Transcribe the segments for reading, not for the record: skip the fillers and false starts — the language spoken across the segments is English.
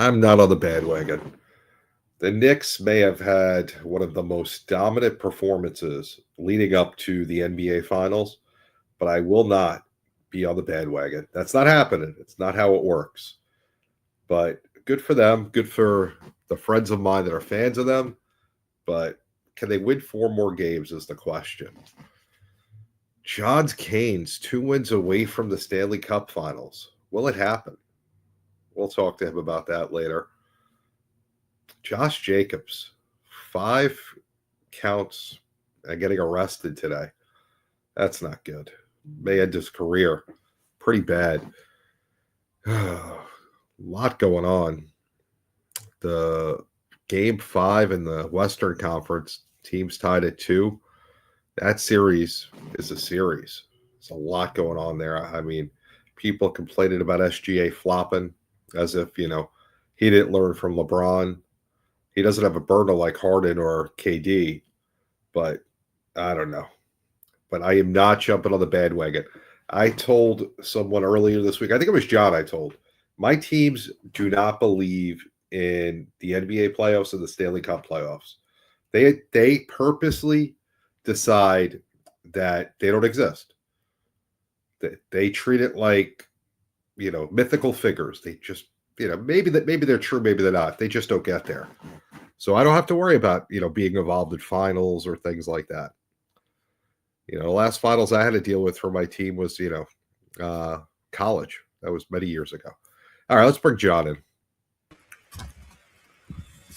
I'm not on the bandwagon. The Knicks may have had one of the most dominant performances leading up to the NBA Finals, but I will not be on the bandwagon. That's not happening. It's not how it works. But good for them. Good for the friends of mine that are fans of them. But can they win 4 more games is the question. John Canes, 2 wins away from the Stanley Cup Finals. Will it happen? We'll talk to him about that later. Josh Jacobs, 5 counts and getting arrested today. That's not good. May end his career. Pretty bad. A lot going on. The Game 5 in the Western Conference, teams tied at 2. That series is a series. There's a lot going on there. I mean, people complaining about SGA flopping as if, he didn't learn from LeBron. He doesn't have a burner like Harden or KD, but I don't know. But I am not jumping on the bandwagon. I told someone earlier this week, I think it was John I told, my teams do not believe in the NBA playoffs and the Stanley Cup playoffs. They purposely decide that they don't exist. They treat it like, mythical figures. They just, maybe they're true, maybe they're not. They just don't get there. So I don't have to worry about, being involved in finals or things like that. The last finals I had to deal with for my team was, college. That was many years ago. All right, let's bring John in.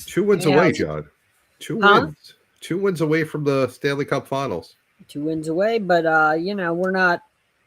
2 wins away, John. 2 wins. 2 wins away from the Stanley Cup Finals. 2 wins away, but we're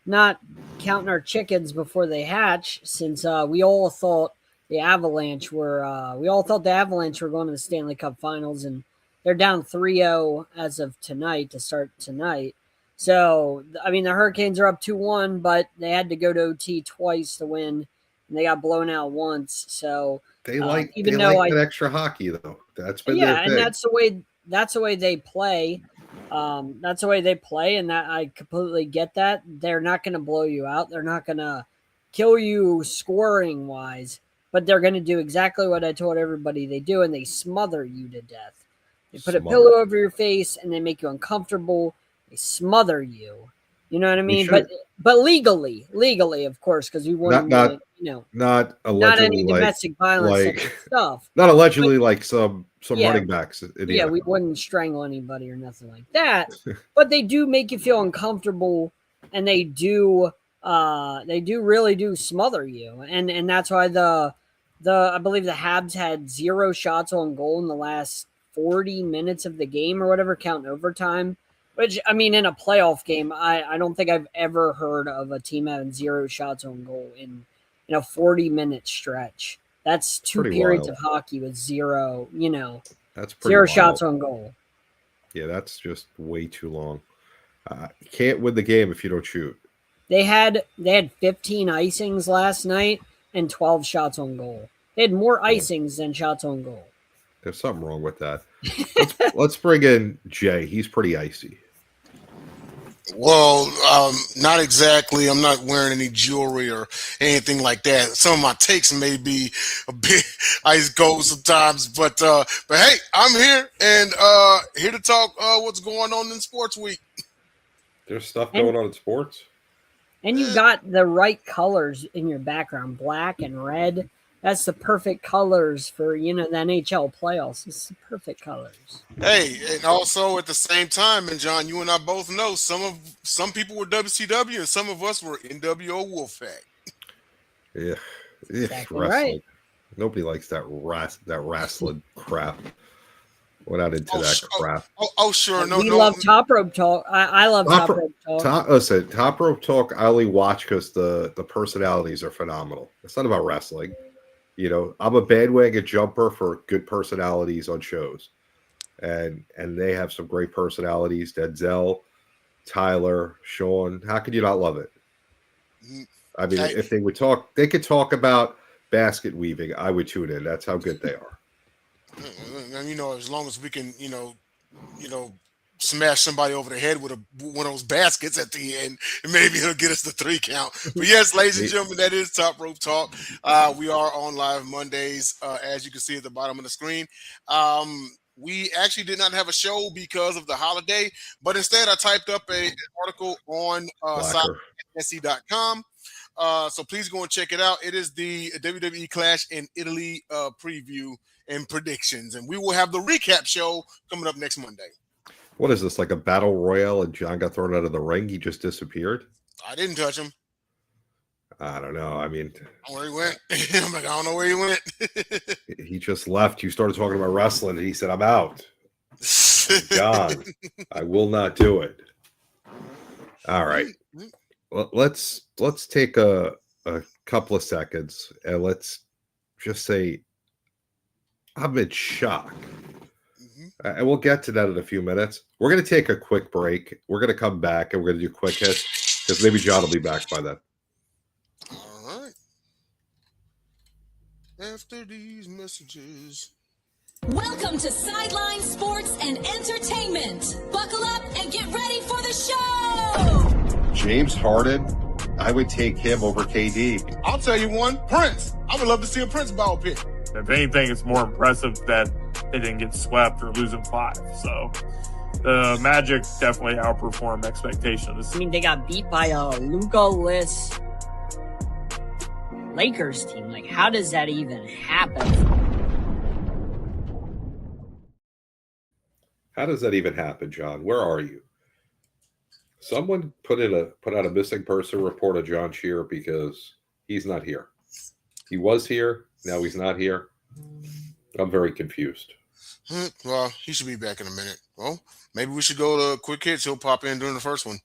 not counting our chickens before they hatch, since we all thought the Avalanche were going to the Stanley Cup Finals, and they're down 3-0 as of tonight to start tonight. So, I mean, the Hurricanes are up 2-1, but they had to go to OT twice to win, and they got blown out once. So they like that extra hockey, though. That's been their thing. And that's the way they play. That's the way they play, and that I completely get that. They're not going to blow you out. They're not going to kill you scoring wise, but they're going to do exactly what I told everybody they do, and they smother you to death. They put a pillow over your face, and they make you uncomfortable. They smother you. You know what I mean? But legally, of course, because we wouldn't, not allegedly, not any domestic violence stuff. Not allegedly, like some running backs. We wouldn't strangle anybody or nothing like that. But they do make you feel uncomfortable, and they do really do smother you, and that's why I believe the Habs had 0 shots on goal in the last 40 minutes of the game or whatever, counting overtime. Which, I mean, in a playoff game, I don't think I've ever heard of a team having 0 shots on goal in a 40-minute stretch. That's 2 periods of hockey with 0, that's 0 shots on goal. Yeah, that's just way too long. You can't win the game if you don't shoot. They had 15 icings last night and 12 shots on goal. They had more icings than shots on goal. There's something wrong with that. Let's bring in Jay. He's pretty icy. Well, not exactly. I'm not wearing any jewelry or anything like that. Some of my takes may be a bit ice cold sometimes, but hey, I'm here and here to talk what's going on in sports week. There's stuff going on in sports. And you got the right colors in your background, black and red. That's the perfect colors for, the NHL playoffs. It's the perfect colors. Hey, and also at the same time, and John, you and I both know some people were WCW and some of us were NWO Wolfpack. Yeah. Exactly right. Nobody likes that wrestling crap. We're not into that crap. Sure. We love Top Rope Talk. I love Top Rope Talk. Listen, Top Rope Talk, I only watch because the personalities are phenomenal. It's not about wrestling. I'm a bandwagon jumper for good personalities on shows. And they have some great personalities. Denzel, Tyler, Sean. How could you not love it? I mean, if they would talk, they could talk about basket weaving. I would tune in. That's how good they are. And as long as we can, smash somebody over the head with one of those baskets at the end, and maybe he'll get us the 3 count. But yes, ladies and gentlemen, that is Top Rope Talk. We are on live Mondays, as you can see at the bottom of the screen. We actually did not have a show because of the holiday, but instead I typed up an article on sideline.se.com. So please go and check it out. It is the WWE Clash in Italy preview and predictions, and we will have the recap show coming up next Monday. What is this, like a battle royale and John got thrown out of the ring? He just disappeared? I didn't touch him. I don't know. I mean, where he went? I'm like, I don't know where he went. He just left. You started talking about wrestling, and he said, I'm out. John, I will not do it. All right. Well, let's take a couple of seconds, and let's just say I'm in shock. And we'll get to that in a few minutes. We're going to take a quick break. We're going to come back, and we're going to do quick hits, because maybe John will be back by then. All right. After these messages. Welcome to Sideline Sports and Entertainment. Buckle up and get ready for the show. James Harden, I would take him over KD. I'll tell you one, Prince. I would love to see a Prince biopic. If anything, it's more impressive that they didn't get swept or losing 5. So the Magic definitely outperformed expectations. I mean, they got beat by a Luka-less Lakers team. Like, how does that even happen? How does that even happen, John? Where are you? Someone put out a missing person report of John Shearer, because he's not here. He was here. Now he's not here. I'm very confused. Well, he should be back in a minute. Well, maybe we should go to quick hits. He'll pop in during the first one.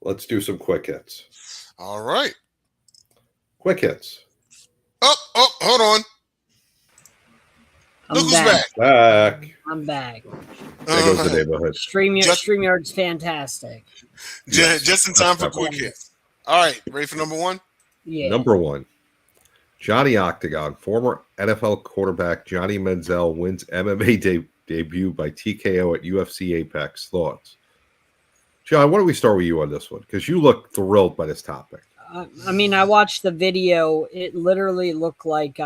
Let's do some quick hits. All right. Quick hits. Oh, hold on. Look who's back. I'm back. There goes the neighborhood. StreamYard's fantastic. Just in time for quick hits. All right. Ready for number 1? Yeah. Number 1. Johnny Octagon, former NFL quarterback Johnny Manziel wins MMA debut by TKO at UFC Apex. Thoughts? John, why don't we start with you on this one? Because you look thrilled by this topic. I mean, I watched the video. It literally looked like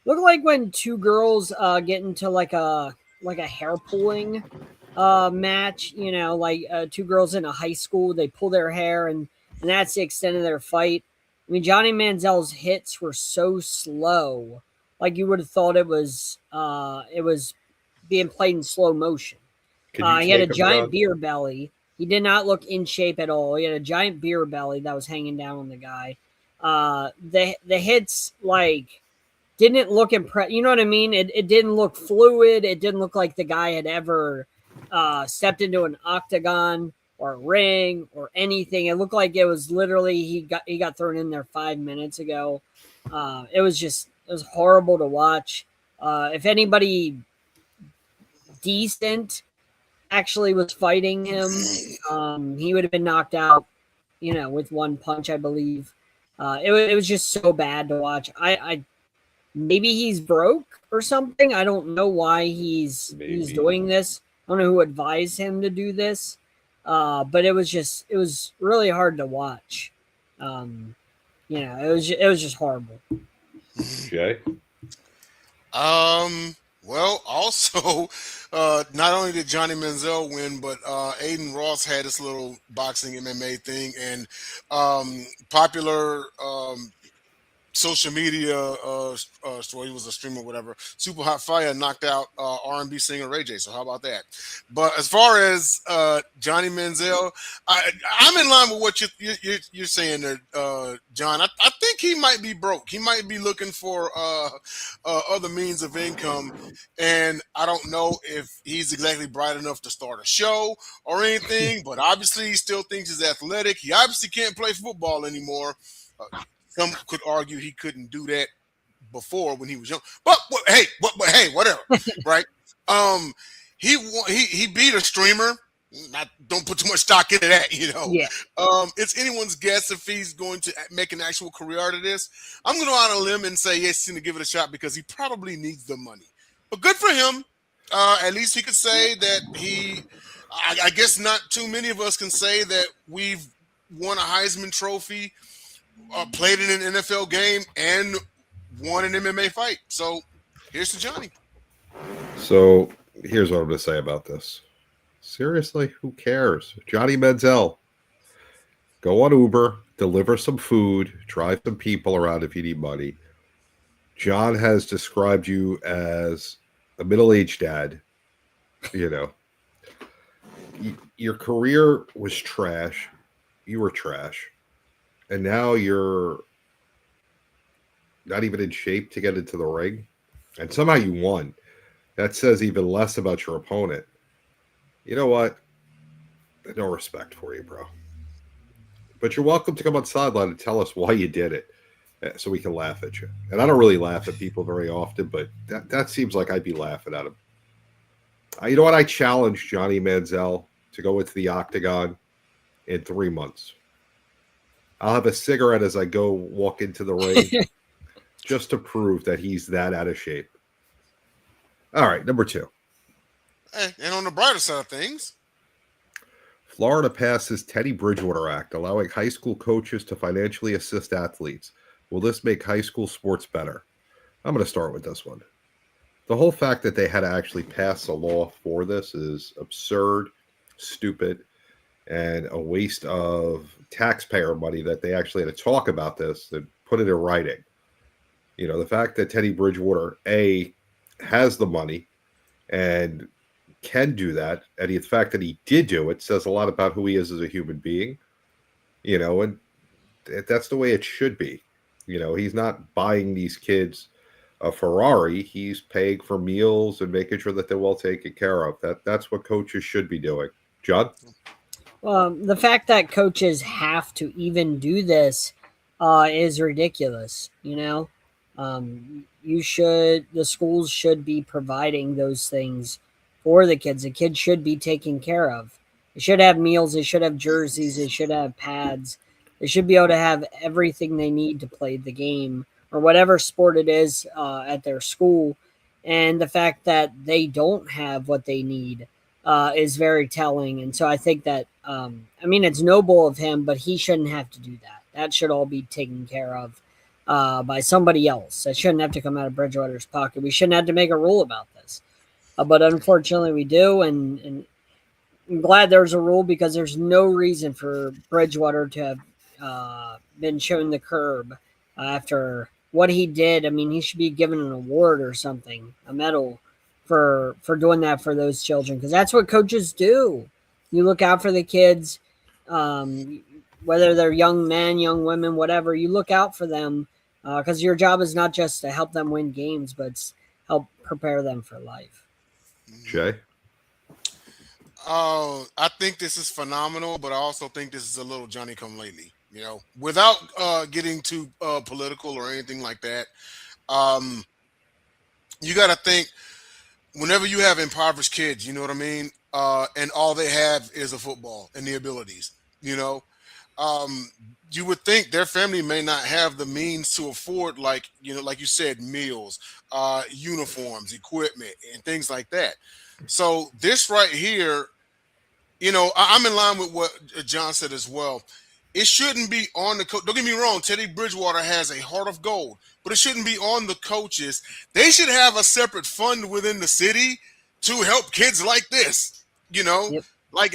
when two girls get into like a hair pulling match. You know, like 2 girls in a high school, they pull their hair, and that's the extent of their fight. I mean, Johnny Manziel's hits were so slow, like you would have thought it was being played in slow motion. He had a giant beer belly. He did not look in shape at all. He had a giant beer belly that was hanging down on the guy. The hits like didn't look impressive. You know what I mean? It didn't look fluid. It didn't look like the guy had ever stepped into an octagon or a ring or anything. It looked like it was literally he got thrown in there 5 minutes ago. It was horrible to watch. If anybody decent actually was fighting him, he would have been knocked out, with 1 punch, I believe. It was just so bad to watch. I maybe he's broke or something. I don't know why he's doing this. I don't know who advised him to do this. But it was really hard to watch. It was just horrible. Jay? Well, also, not only did Johnny Manziel win, but Aiden Ross had this little boxing MMA thing, and popular social media story. He was a streamer, whatever. Super Hot Fire knocked out R&B singer Ray J. So how about that? But as far as Johnny Manziel, I'm in line with what you're saying there, John. I think he might be broke. He might be looking for other means of income, and I don't know if he's exactly bright enough to start a show or anything. But obviously, he still thinks he's athletic. He obviously can't play football anymore. Some could argue he couldn't do that before when he was young, but hey, whatever, right? He beat a streamer. Don't put too much stock into that, Yeah. It's anyone's guess if he's going to make an actual career out of this. I'm going to go on a limb and say yes, he's going to give it a shot because he probably needs the money. But good for him. at least he could say that I guess not too many of us can say that we've won a Heisman Trophy, played in an NFL game, and won an MMA fight. So here's to Johnny. So here's what I'm going to say about this. Seriously, who cares? Johnny Manziel, go on Uber, deliver some food, drive some people around if you need money. John has described you as a middle-aged dad. You know, your career was trash. You were trash. And now you're not even in shape to get into the ring. And somehow you won. That says even less about your opponent. You know what? No respect for you, bro. But you're welcome to come on Sideline and tell us why you did it so we can laugh at you. And I don't really laugh at people very often, but that seems like I'd be laughing at him. You know what? I challenge Johnny Manziel to go into the octagon in 3 months. I'll have a cigarette as I go walk into the ring just to prove that he's that out of shape. All right, number 2. And on the brighter side of things, Florida passes Teddy Bridgewater Act, allowing high school coaches to financially assist athletes. Will this make high school sports better? I'm going to start with this one. The whole fact that they had to actually pass a law for this is absurd, stupid, and a waste of taxpayer money that they actually had to talk about this and put it in writing. You know, the fact that Teddy Bridgewater, A, has the money and can do that, and the fact that he did do it says a lot about who he is as a human being, you know, and that's the way it should be. You know, he's not buying these kids a Ferrari. He's paying for meals and making sure that they're well taken care of. That's what coaches should be doing. John? The fact that coaches have to even do this is ridiculous. You know, the schools should be providing those things for the kids. The kids should be taken care of. They should have meals. They should have jerseys. They should have pads. They should be able to have everything they need to play the game or whatever sport it is at their school. And the fact that they don't have what they need is very telling. And so I think that, it's noble of him, but he shouldn't have to do that. That should all be taken care of by somebody else. That shouldn't have to come out of Bridgewater's pocket. We shouldn't have to make a rule about this. But unfortunately we do. And I'm glad there's a rule because there's no reason for Bridgewater to have been shown the curb after what he did. I mean, he should be given an award or something, a medal for doing that for those children, because that's what coaches do. You look out for the kids, whether they're young men, young women, whatever. You look out for them because your job is not just to help them win games, but it's help prepare them for life. Jay? I think this is phenomenal, but I also think this is a little Johnny come lately. You know, without getting too political or anything like that, you got to think whenever you have impoverished kids, you know what I mean, and all they have is a football and the abilities, you know, you would think their family may not have the means to afford, like you said, meals, uniforms, equipment, and things like that. So this right here, you know, I'm in line with what John said as well. It shouldn't be on the coach. Don't get me wrong. Teddy Bridgewater has a heart of gold, but it shouldn't be on the coaches. They should have a separate fund within the city to help kids like this. You know, Yep. like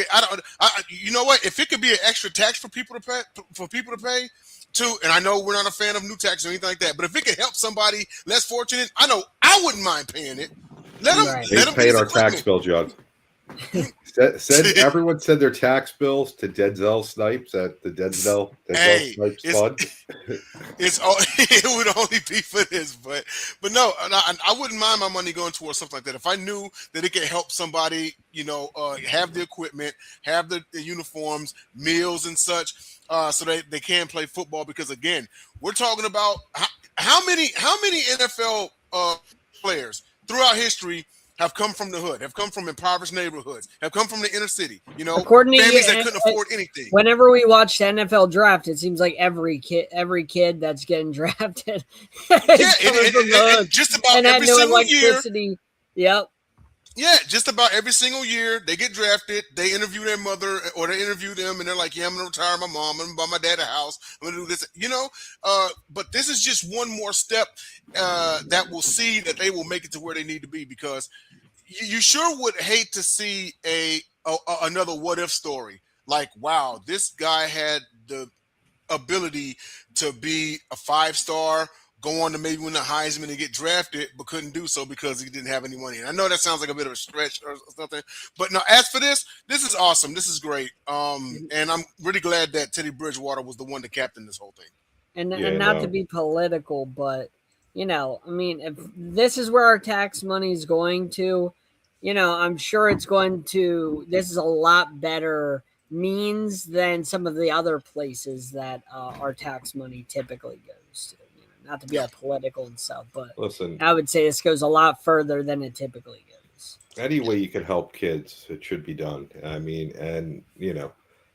you know what? If it could be an extra tax for people to pay too, and I know we're not a fan of new tax or anything like that, but if it could help somebody less fortunate, I know I wouldn't mind paying it. Let them. Right. They paid our tax bill, John. Everyone send their tax bills to Denzel Snipes at the Denzel Snipes Fund. It would only be for this, but no, I wouldn't mind my money going towards something like that. If I knew that it could help somebody, you know, have the equipment, have the uniforms, meals and such, so they can play football. Because again, we're talking about how many NFL players throughout history have come from the hood, have come from impoverished neighborhoods, have come from the inner city, you know, families that couldn't afford anything. Whenever we watch the NFL draft, it seems like every kid that's getting drafted and just about every single year. Yep. Yeah, just about every single year they get drafted. They interview their mother, or they interview them, and they're like, "Yeah, I'm gonna retire my mom. I'm gonna buy my dad a house. I'm gonna do this." But this is just one more step that will see that they will make it to where they need to be. Because you sure would hate to see another what if story. Like, wow, this guy had the ability to be a 5-star, go on to maybe win the Heisman and get drafted, but couldn't do so because he didn't have any money. And I know that sounds like a bit of a stretch or something, but no. As for this is awesome. This is great. And I'm really glad that Teddy Bridgewater was the one to captain this whole thing. And not to be political, but I mean, if this is where our tax money is going to, I'm sure it's going to. This is a lot better means than some of the other places that our tax money typically goes to. Not to be all political and stuff, but Listen, I would say this goes a lot further than it typically goes. any way you can help kids, it should be done. I mean, and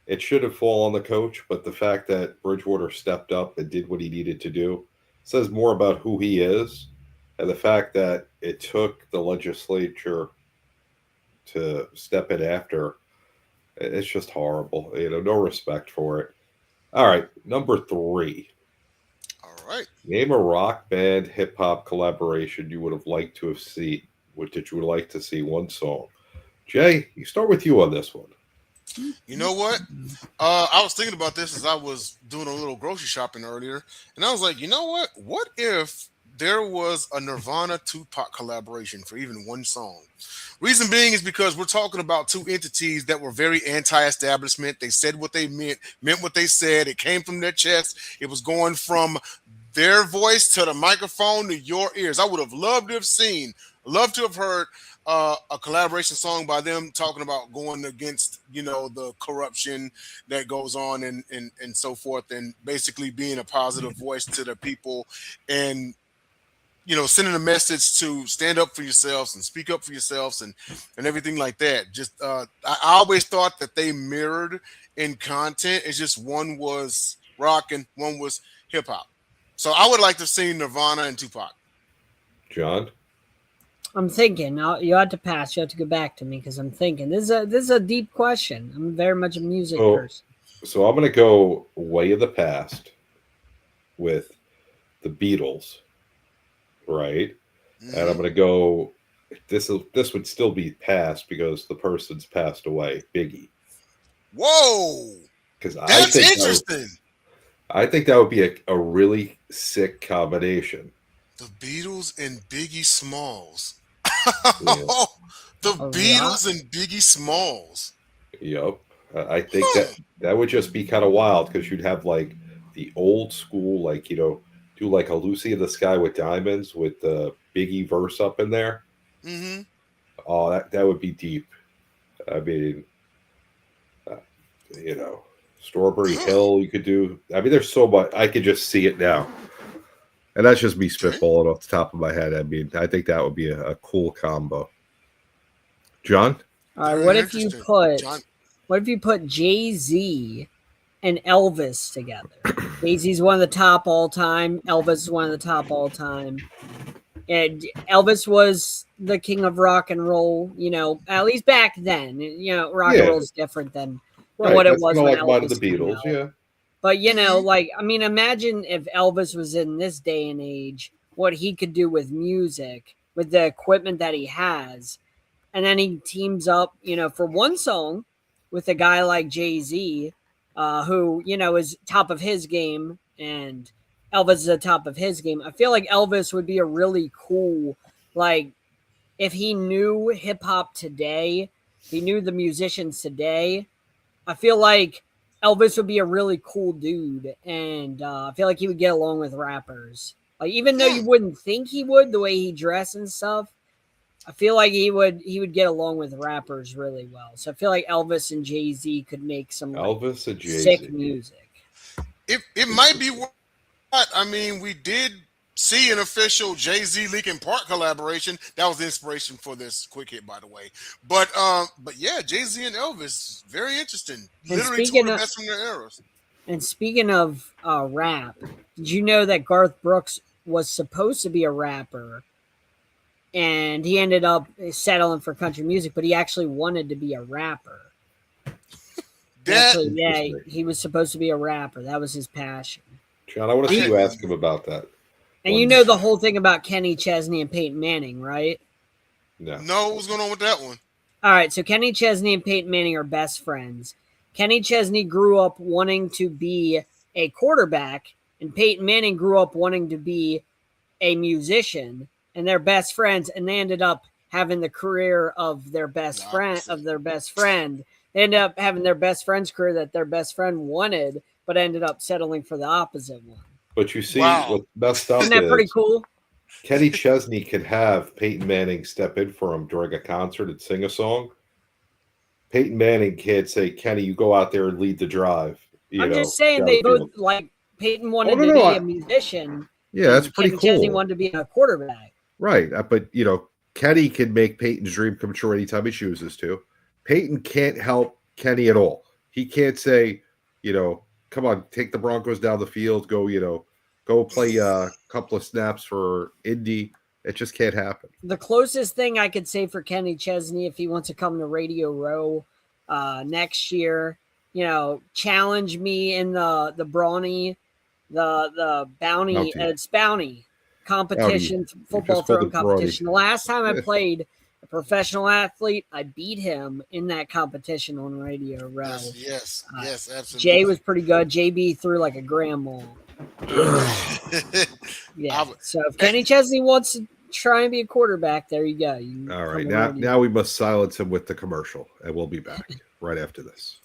it should have fallen on the coach, but the fact that Bridgewater stepped up and did what he needed to do says more about who he is, and the fact that it took the legislature to step in after. It's just horrible. No respect for it. All right, number 3. All right. Name a rock band hip hop collaboration you would have liked to have seen. What did you would like to see? One song. Jay, you start with you on this one. You know what? I was thinking about this as I was doing a little grocery shopping earlier, and I was like, you know what? What if there was a Nirvana Tupac collaboration for even one song? Reason being is because we're talking about two entities that were very anti-establishment. They said what they meant what they said. It came from their chest. It was going from their voice to the microphone to your ears. I would have loved to have heard a collaboration song by them talking about going against, the corruption that goes on and so forth, and basically being a positive voice to the people, and sending a message to stand up for yourselves and speak up for yourselves and everything like that. Just I always thought that they mirrored in content. It's just one was rock and one was hip hop. So I would like to see Nirvana and Tupac. John? I'm thinking. You have to pass. You have to go back to me because I'm thinking. This is a deep question. I'm very much a music person. So I'm going to go way in the past with the Beatles, right? Mm-hmm. And I'm going to go. This would still be past because the person's passed away. Biggie. Whoa, because that's interesting. I think that would be a really sick combination. The Beatles and Biggie Smalls. Yeah. The Beatles and Biggie Smalls. Yep. I think that would just be kind of wild because you'd have like the old school, like, do like a Lucy in the Sky with Diamonds with the Biggie verse up in there. Mm-hmm. Oh, that would be deep. I mean, Strawberry Hill you could do. I mean, there's so much. I could just see it now. And that's just me spitballing off the top of my head. I mean, I think that would be a cool combo. John? All right, what if you put Jay-Z and Elvis together? Jay-Z's one of the top all time. Elvis is one of the top all time. And Elvis was the king of rock and roll, at least back then. Rock and roll is different than what it was when Elvis the Beatles, yeah. But, imagine if Elvis was in this day and age, what he could do with music, with the equipment that he has. And then he teams up, for one song with a guy like Jay-Z, who, is top of his game, and Elvis is at top of his game. I feel like Elvis would be a really cool, if he knew hip-hop today, if he knew the musicians today, I feel like Elvis would be a really cool dude, and I feel like he would get along with rappers. Like, even though you wouldn't think he would, the way he dressed and stuff, I feel like he would get along with rappers really well. So I feel like Elvis and Jay-Z could make some sick music. It might be what I mean. We did see an official Jay-Z Linkin Park collaboration. That was the inspiration for this quick hit, by the way. But yeah, Jay-Z and Elvis, very interesting. Literally two of the best from their eras. And speaking of rap, did you know that Garth Brooks was supposed to be a rapper, and he ended up settling for country music, but he actually wanted to be a rapper. He was supposed to be a rapper. That was his passion. John, I want to see you ask him about that. And you know the whole thing about Kenny Chesney and Peyton Manning, right? No, what's going on with that one? All right, so Kenny Chesney and Peyton Manning are best friends. Kenny Chesney grew up wanting to be a quarterback, and Peyton Manning grew up wanting to be a musician, and they're best friends, and they ended up having the career of their best friend. They ended up having their best friend's career that their best friend wanted, but ended up settling for the opposite one. But you see, what messed up Isn't that pretty cool? Kenny Chesney could have Peyton Manning step in for him during a concert and sing a song. Peyton Manning can't say, Kenny, you go out there and lead the drive. I'm just saying they both, like, Peyton wanted to be a musician. Yeah, that's pretty Kenny cool. Chesney wanted to be a quarterback. Right. But, Kenny can make Peyton's dream come true anytime he chooses to. Peyton can't help Kenny at all. He can't say, come on, take the Broncos down the field, go play a couple of snaps for Indy. It just can't happen. The closest thing I could say for Kenny Chesney, if he wants to come to Radio Row next year, challenge me in the Brawny, the Bounty, it's Bounty competition, football throwing competition. The last time I played a professional athlete, I beat him in that competition on Radio Row. Yes, absolutely. Jay was pretty good. JB threw like a grandma. Yeah. So if Kenny Chesney wants to try and be a quarterback, there you go. All right. Now we must silence him with the commercial, and we'll be back right after this.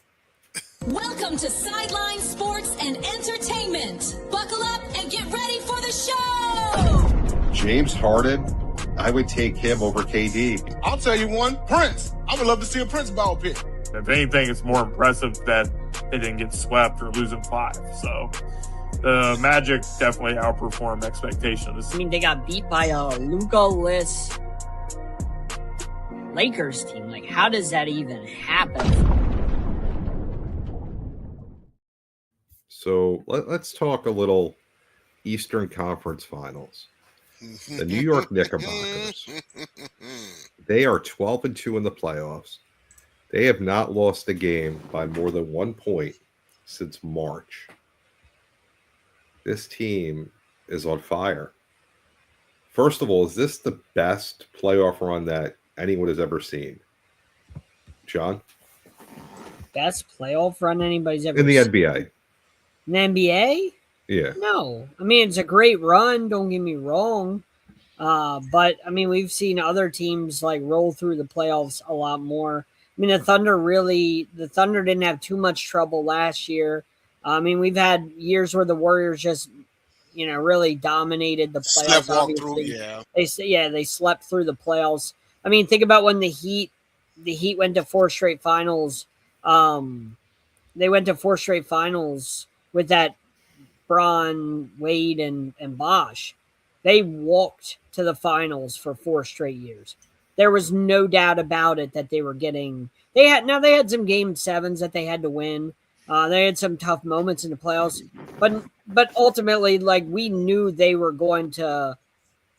Welcome to Sideline Sports and Entertainment. Buckle up and get ready for the show. James Harden, I would take him over KD. I'll tell you one, Prince. I would love to see a Prince ball pick. If anything, it's more impressive that they didn't get swept or losing 5. So the Magic definitely outperformed expectations. I mean, they got beat by a Luka-less Lakers team. Like, how does that even happen? So let's talk a little Eastern Conference Finals. The New York Knickerbockers. They are 12-2 in the playoffs. They have not lost a game by more than 1 point since March. This team is on fire. First of all, is this the best playoff run that anyone has ever seen? John? Best playoff run anybody's ever seen? In the seen? NBA. In the NBA? Yeah. No. I mean, it's a great run, don't get me wrong. But, I mean, we've seen other teams, like, roll through the playoffs a lot more. I mean, the Thunder didn't have too much trouble last year. I mean, we've had years where the Warriors just, really dominated the playoffs. They slept through the playoffs. I mean, think about when the Heat went to 4 straight finals. They went to 4 straight finals with that Bron, Wade, and Bosh. They walked to the finals for 4 straight years. There was no doubt about it that they were getting. They had some game 7s that they had to win. They had some tough moments in the playoffs, but ultimately, like, we knew they were going to.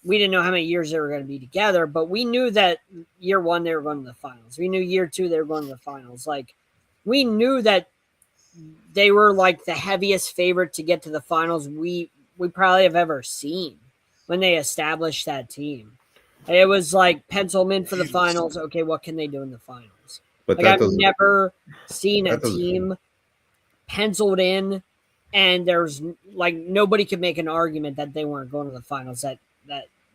We didn't know how many years they were going to be together, but we knew that year 1 they were going to the finals. We knew year 2 they were going to the finals. Like, we knew that they were like the heaviest favorite to get to the finals we probably have ever seen when they established that team. It was like pencil them in for the finals. Okay, what can they do in the finals? But like, I've never seen a team penciled in, and there's like nobody could make an argument that they weren't going to the finals.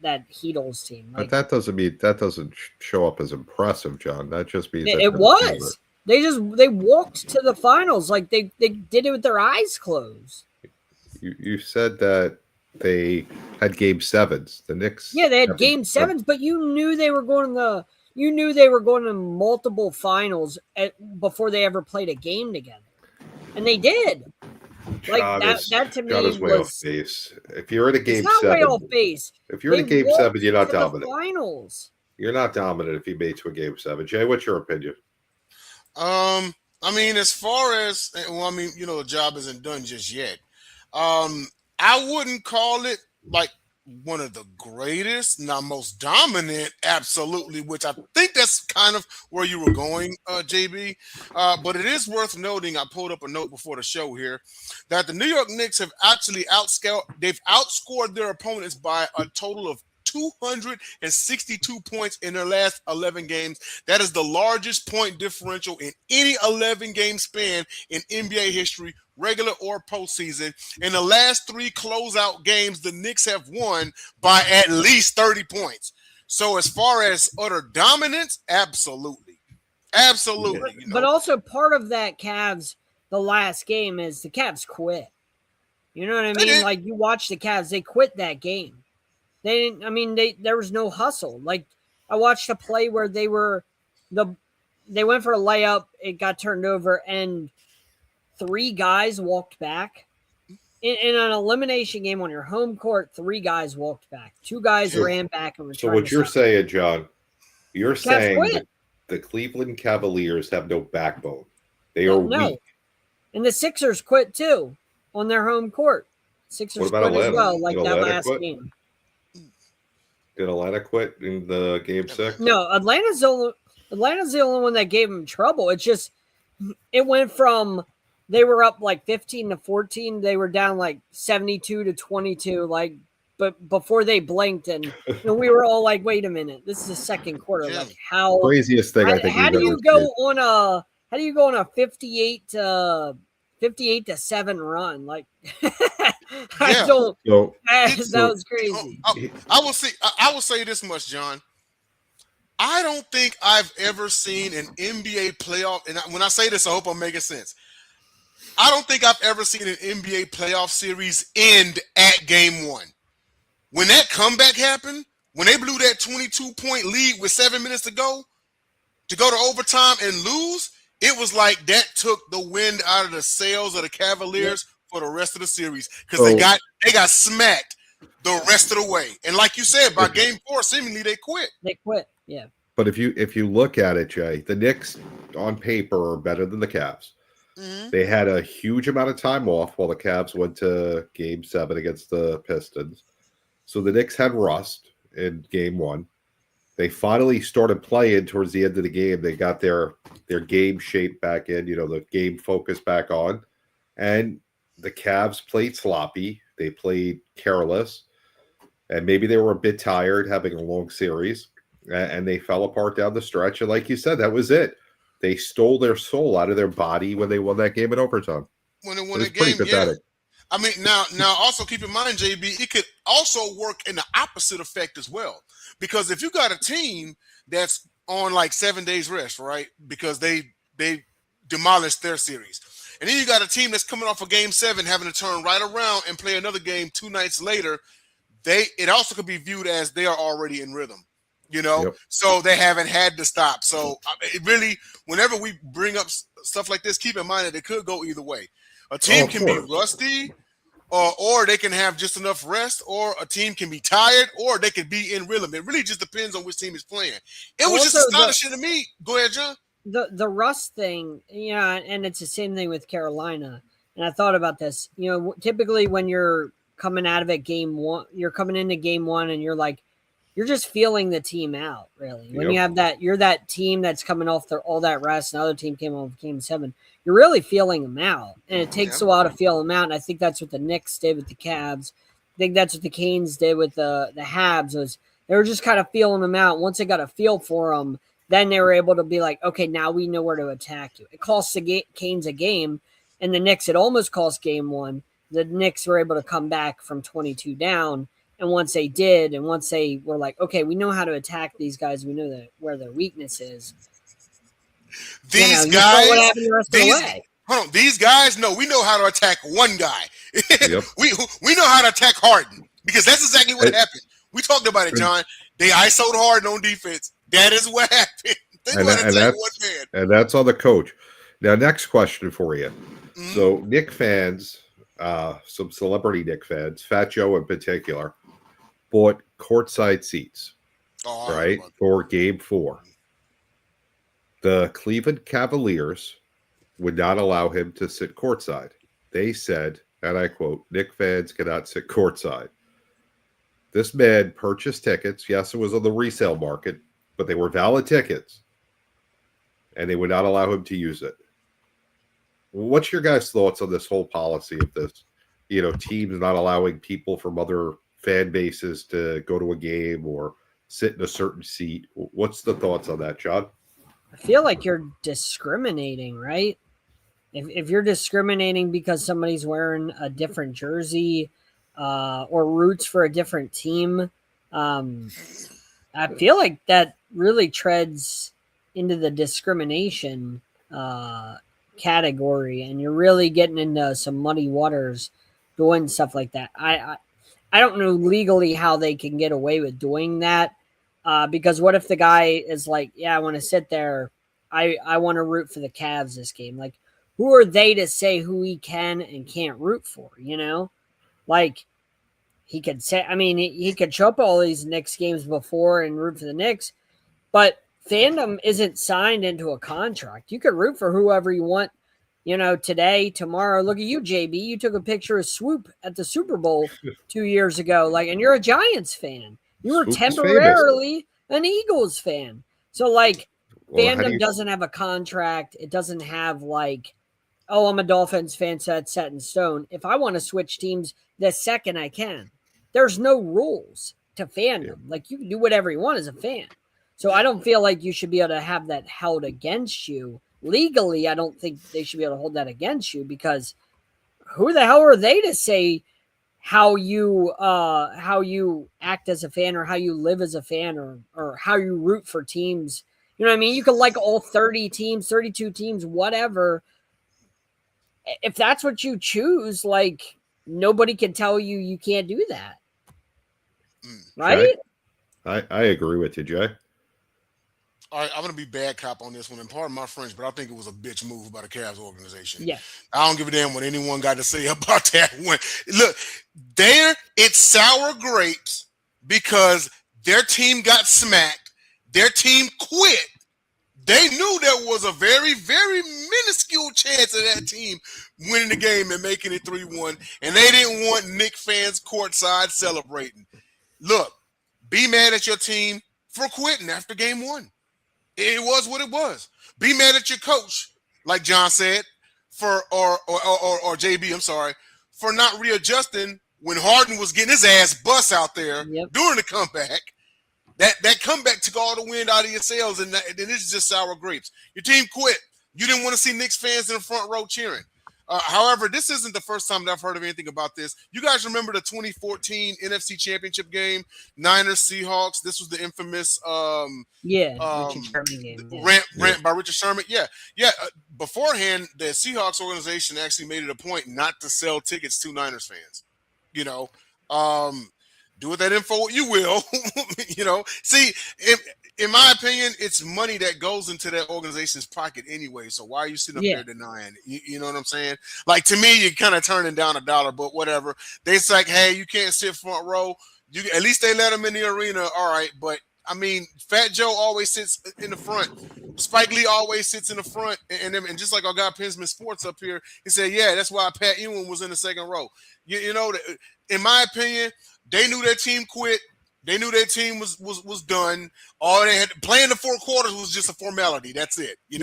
That Heatles team. Like, but that doesn't show up as impressive, John. That just means it was. They walked to the finals. Like, they did it with their eyes closed. You said that they had game 7s. The Knicks. Yeah, they had game 7s, but you knew they were going to multiple finals before they ever played a game together. And they did. Like, that to me was way off base. If you're in a game 7, it's not way off base. If you're in a game 7, you're not dominant. Finals. You're not dominant if you made to a game 7. Jay, what's your opinion? I mean, as far as, the job isn't done just yet. I wouldn't call it like one of the greatest, not most dominant, absolutely, which I think that's kind of where you were going, JB. But it is worth noting, I pulled up a note before the show here, that the New York Knicks have actually they've outscored their opponents by a total of 262 points in their last 11 games. That is the largest point differential in any 11-game span in NBA history, regular or postseason. In the last 3 closeout games, the Knicks have won by at least 30 points. So as far as utter dominance, absolutely. Absolutely. But also part of that Cavs, the last game, is the Cavs quit. You know what I mean? Like, you watch the Cavs, they quit that game. They didn't. I mean, there was no hustle. Like, I watched a play where they went for a layup, it got turned over, and 3 guys walked back. In an elimination game on your home court, 3 guys walked back. 2 guys ran back and returned. So what you're saying, John, you're saying quit. that the Cleveland Cavaliers have no backbone. They are weak. And the Sixers quit too on their home court. Sixers quit Atlanta? as well, like Did that Atlanta last quit? game. Did Atlanta quit in the game 6? No, Atlanta's the only one that gave them trouble. It's just it went from they were up like 15-14, they were down like 72-22, like, but before they blinked, and we were all like, "Wait a minute, this is the second quarter." Yeah. Like, how Craziest thing I think. How do you go on a 58-7 run? Like, I don't. So, that was crazy. I will say this much, John. I don't think I've ever seen an NBA playoff, and when I say this, I hope I'm making sense. I don't think I've ever seen an NBA playoff series end at game 1. When that comeback happened, when they blew that 22-point lead with 7 minutes to go to overtime and lose, it was like that took the wind out of the sails of the Cavaliers for the rest of the series, because they got smacked the rest of the way. And like you said, by game 4, seemingly they quit. They quit, yeah. But if you look at it, Jay, the Knicks on paper are better than the Cavs. Mm-hmm. They had a huge amount of time off while the Cavs went to game 7 against the Pistons. So the Knicks had rust in game 1. They finally started playing towards the end of the game. They got their game shape back in, the game focus back on. And the Cavs played sloppy. They played careless. And maybe they were a bit tired having a long series. And they fell apart down the stretch. And like you said, that was it. They stole their soul out of their body when they won that game in overtime. When they won the game, pretty pathetic. I mean, now also keep in mind, JB, it could also work in the opposite effect as well. Because if you got a team that's on like 7 days rest, right? Because they demolished their series. And then you got a team that's coming off of game 7 having to turn right around and play another game 2 nights later. It also could be viewed as they are already in rhythm. Yep. So they haven't had to stop. So it really, whenever we bring up stuff like this, keep in mind that it could go either way. A team can be rusty, or they can have just enough rest, or a team can be tired, or they could be in rhythm. It really just depends on which team is playing. It was just astonishing to me. Go ahead, John. The rust thing, and it's the same thing with Carolina. And I thought about this. Typically when you're coming out of it game 1, you're coming into game 1, and you're just feeling the team out, really. When you have you're that team that's coming off all that rest, another team came off game 7. You're really feeling them out, and it takes a while to feel them out. And I think that's what the Knicks did with the Cavs. I think that's what the Canes did with the Habs. Was they were just kind of feeling them out. Once they got a feel for them, then they were able to be like, okay, now we know where to attack you. It cost the Canes a game, and the Knicks, it almost cost game 1. The Knicks were able to come back from 22 down. And once they did, and once they were like, okay, we know how to attack these guys. We know where their weakness is. These guys, no, we know how to attack one guy. We know how to attack Harden, because that's exactly what happened. We talked about it, John. They ISO'd Harden on defense. That is what happened. And that's on the coach. Now, next question for you. Mm-hmm. So, Knicks fans, some celebrity Knicks fans, Fat Joe in particular, bought courtside seats, right, for game 4. The Cleveland Cavaliers would not allow him to sit courtside. They said, and I quote, "Knicks fans cannot sit courtside." This man purchased tickets. Yes, it was on the resale market, but they were valid tickets, and they would not allow him to use it. What's your guys' thoughts on this whole policy of this? Teams not allowing people from other fan bases to go to a game or sit in a certain seat. What's the thoughts on that, John? I feel like you're discriminating, right? If you're discriminating because somebody's wearing a different jersey or roots for a different team, I feel like that really treads into the discrimination category, and you're really getting into some muddy waters doing stuff like that. I don't know legally how they can get away with doing that because what if the guy is like, yeah, I want to sit there. I want to root for the Cavs this game. Like, who are they to say who he can and can't root for, Like, he could say, I mean, he could show up all these Knicks games before and root for the Knicks, but fandom isn't signed into a contract. You could root for whoever you want, today, tomorrow. Look at you, JB. You took a picture of Swoop at the Super Bowl 2 years ago, and you're a Giants fan. You were Swoop is temporarily an Eagles fan. So, fandom you- doesn't have a contract. It doesn't have oh, I'm a Dolphins fan, so that's set in stone. If I want to switch teams the second I can, there's no rules to fandom. You can do whatever you want as a fan. So I don't feel like you should be able to have that held against you. Legally, I don't think they should be able to hold that against you because who the hell are they to say how you act as a fan or how you live as a fan or how you root for teams? You know what I mean? You can like all 30 teams, 32 teams, whatever. If that's what you choose, nobody can tell you can't do that. Right? Jay? I agree with you, Jay. All right, I'm going to be bad cop on this one, and pardon my French, but I think it was a bitch move by the Cavs organization. Yeah. I don't give a damn what anyone got to say about that one. Look, it's sour grapes because their team got smacked. Their team quit. They knew there was a very, very minuscule chance of that team winning the game and making it 3-1, and they didn't want Knicks fans courtside celebrating. Look, be mad at your team for quitting after game one. It was what it was. Be mad at your coach, like John said, or JB, I'm sorry, for not readjusting when Harden was getting his ass bust out there during the comeback. That comeback took all the wind out of your sails, and then it's just sour grapes. Your team quit. You didn't want to see Knicks fans in the front row cheering. However, this isn't the first time that I've heard of anything about this. You guys remember the 2014 NFC Championship game, Niners-Seahawks? This was the infamous Richard Sherman game. Rant by Richard Sherman. Yeah. Beforehand, the Seahawks organization actually made it a point not to sell tickets to Niners fans. Do with that info what you will. See, in my opinion, it's money that goes into that organization's pocket anyway. So why are you sitting up there denying it? You know what I'm saying? To me, you're kind of turning down $1, but whatever. They's like, hey, you can't sit front row. At least they let them in the arena. All right. But I mean, Fat Joe always sits in the front. Spike Lee always sits in the front. And just like our guy Pinsman Sports up here, he said, yeah, that's why Pat Ewing was in the second row. In my opinion, they knew their team quit. They knew their team was done. All they had playing the 4 quarters was just a formality. That's it. They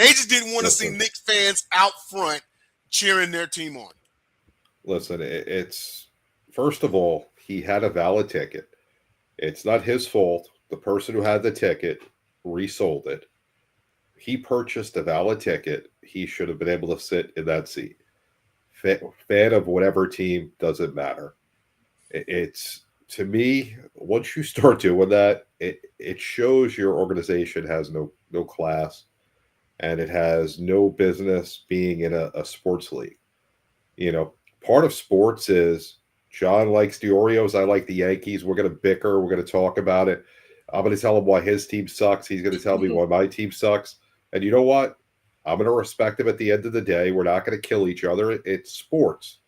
just didn't want to see Knicks fans out front cheering their team on. Listen, it's first of all, he had a valid ticket. It's not his fault. The person who had the ticket resold it. He purchased a valid ticket. He should have been able to sit in that seat. Fan of whatever team, doesn't matter. It's, to me, once you start doing that, it shows your organization has no class, and it has no business being in a sports league. Part of sports is John likes the Orioles, I like the Yankees. We're going to bicker. We're going to talk about it. I'm going to tell him why his team sucks. He's going to tell me why my team sucks. And you know what? I'm going to respect him at the end of the day. We're not going to kill each other. It's sports.